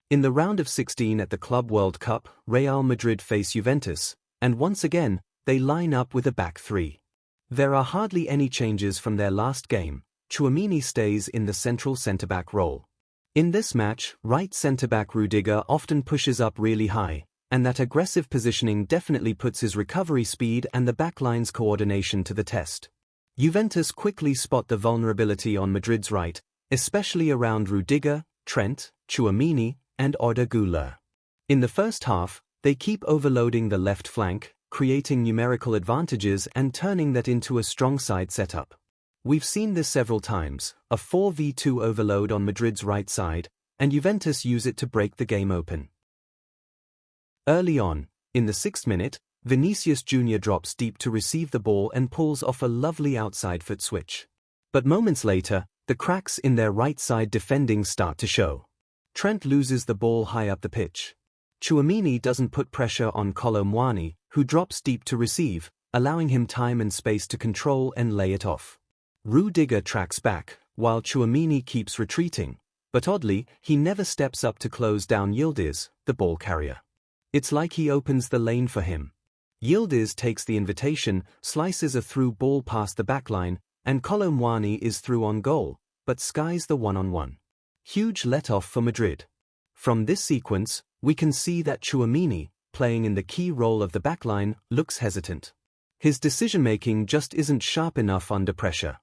In the round of 16 at the Club World Cup, Real Madrid face Juventus, and once again, they line up with a back three. There are hardly any changes from their last game. Tchouaméni stays in the central centre-back role. In this match, right centre-back Rudiger often pushes up really high, and that aggressive positioning definitely puts his recovery speed and the backline's coordination to the test. Juventus quickly spot the vulnerability on Madrid's right, especially around Rudiger, Trent, Tchouaméni, and Arda Güler. In the first half, they keep overloading the left flank, creating numerical advantages and turning that into a strong side setup. We've seen this several times, a 4v2 overload on Madrid's right side, and Juventus use it to break the game open. Early on, in the 6th minute, Vinicius Jr. drops deep to receive the ball and pulls off a lovely outside foot switch. But moments later, the cracks in their right side defending start to show. Trent loses the ball high up the pitch. Tchouaméni doesn't put pressure on Colomwani, who drops deep to receive, allowing him time and space to control and lay it off. Rudiger tracks back, while Tchouaméni keeps retreating, but oddly, he never steps up to close down Yildiz, the ball carrier. It's like he opens the lane for him. Yildiz takes the invitation, slices a through ball past the backline, and Colomwani is through on goal, but skies the one-on-one. Huge let-off for Madrid. From this sequence, we can see that Tchouaméni, playing in the key role of the backline, looks hesitant. His decision-making just isn't sharp enough under pressure.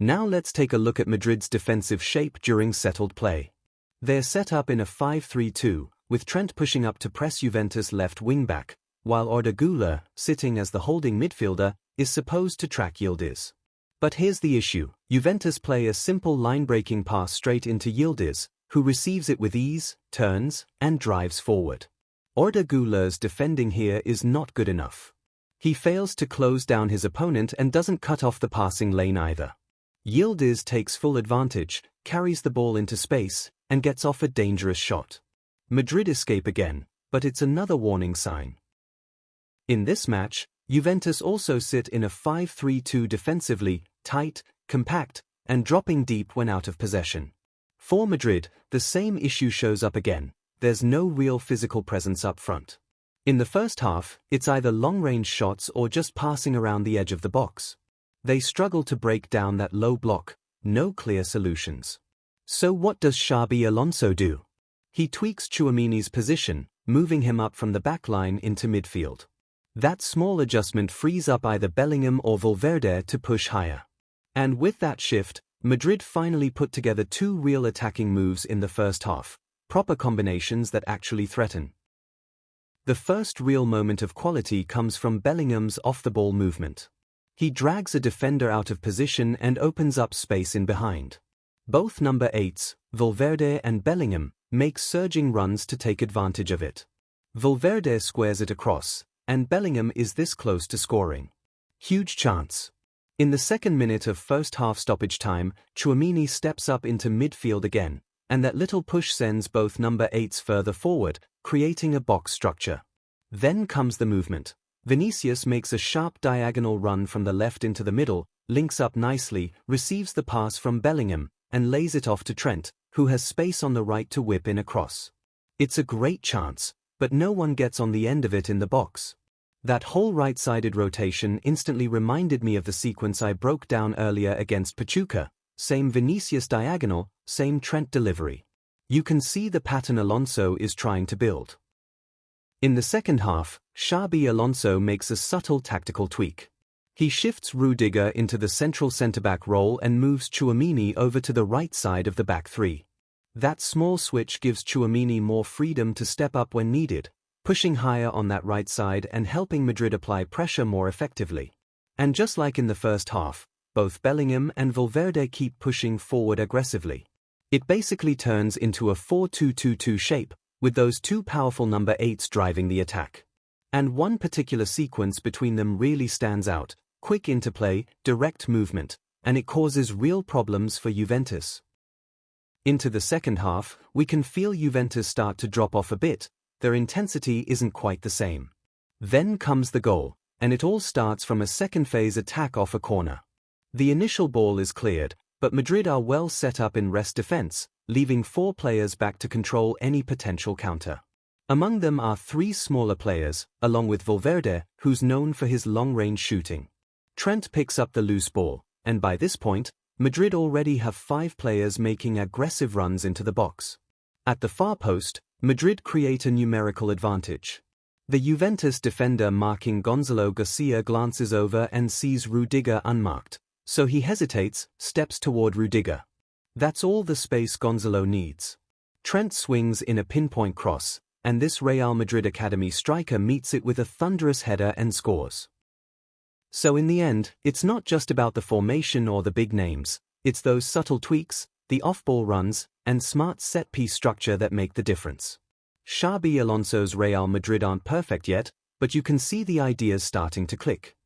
Now let's take a look at Madrid's defensive shape during settled play. They're set up in a 5-3-2, with Trent pushing up to press Juventus left wing-back, while Arda Güler, sitting as the holding midfielder, is supposed to track Yildiz. But here's the issue: Juventus play a simple line-breaking pass straight into Yildiz, who receives it with ease, turns, and drives forward. Arda Güler's defending here is not good enough. He fails to close down his opponent and doesn't cut off the passing lane either. Yildiz takes full advantage, carries the ball into space, and gets off a dangerous shot. Madrid escape again, but it's another warning sign. In this match, Juventus also sit in a 5-3-2 defensively, tight, compact, and dropping deep when out of possession. For Madrid, the same issue shows up again. There's no real physical presence up front. In the first half, it's either long-range shots or just passing around the edge of the box. They struggle to break down that low block, no clear solutions. So what does Xabi Alonso do? He tweaks Tchouaméni's position, moving him up from the backline into midfield. That small adjustment frees up either Bellingham or Valverde to push higher. And with that shift, Madrid finally put together two real attacking moves in the first half, proper combinations that actually threaten. The first real moment of quality comes from Bellingham's off-the-ball movement. He drags a defender out of position and opens up space in behind. Both number 8s, Valverde and Bellingham, make surging runs to take advantage of it. Valverde squares it across, and Bellingham is this close to scoring. Huge chance. In the 2nd minute of first half stoppage time, Tchouaméni steps up into midfield again, and that little push sends both number 8s further forward, creating a box structure. Then comes the movement. Vinicius makes a sharp diagonal run from the left into the middle, links up nicely, receives the pass from Bellingham, and lays it off to Trent, who has space on the right to whip in a cross. It's a great chance, but no one gets on the end of it in the box. That whole right-sided rotation instantly reminded me of the sequence I broke down earlier against Pachuca. Same Vinicius diagonal, same Trent delivery. You can see the pattern Alonso is trying to build. In the second half, Xabi Alonso makes a subtle tactical tweak. He shifts Rudiger into the central centre-back role and moves Tchouaméni over to the right side of the back three. That small switch gives Tchouaméni more freedom to step up when needed, pushing higher on that right side and helping Madrid apply pressure more effectively. And just like in the first half, both Bellingham and Valverde keep pushing forward aggressively. It basically turns into a 4-2-2-2 shape, with those two powerful number 8s driving the attack. And one particular sequence between them really stands out: quick interplay, direct movement, and it causes real problems for Juventus. Into the second half, we can feel Juventus start to drop off a bit. Their intensity isn't quite the same. Then comes the goal, and it all starts from a second phase attack off a corner. The initial ball is cleared, but Madrid are well set up in rest defense, leaving 4 players back to control any potential counter. Among them are 3 smaller players, along with Valverde, who's known for his long-range shooting. Trent picks up the loose ball, and by this point, Madrid already have 5 players making aggressive runs into the box. At the far post, Madrid create a numerical advantage. The Juventus defender marking Gonzalo Garcia glances over and sees Rudiger unmarked, so he hesitates, steps toward Rudiger. That's all the space Gonzalo needs. Trent swings in a pinpoint cross, and this Real Madrid Academy striker meets it with a thunderous header and scores. So in the end, it's not just about the formation or the big names, it's those subtle tweaks, the off-ball runs, and smart set-piece structure that make the difference. Xabi Alonso's Real Madrid aren't perfect yet, but you can see the ideas starting to click.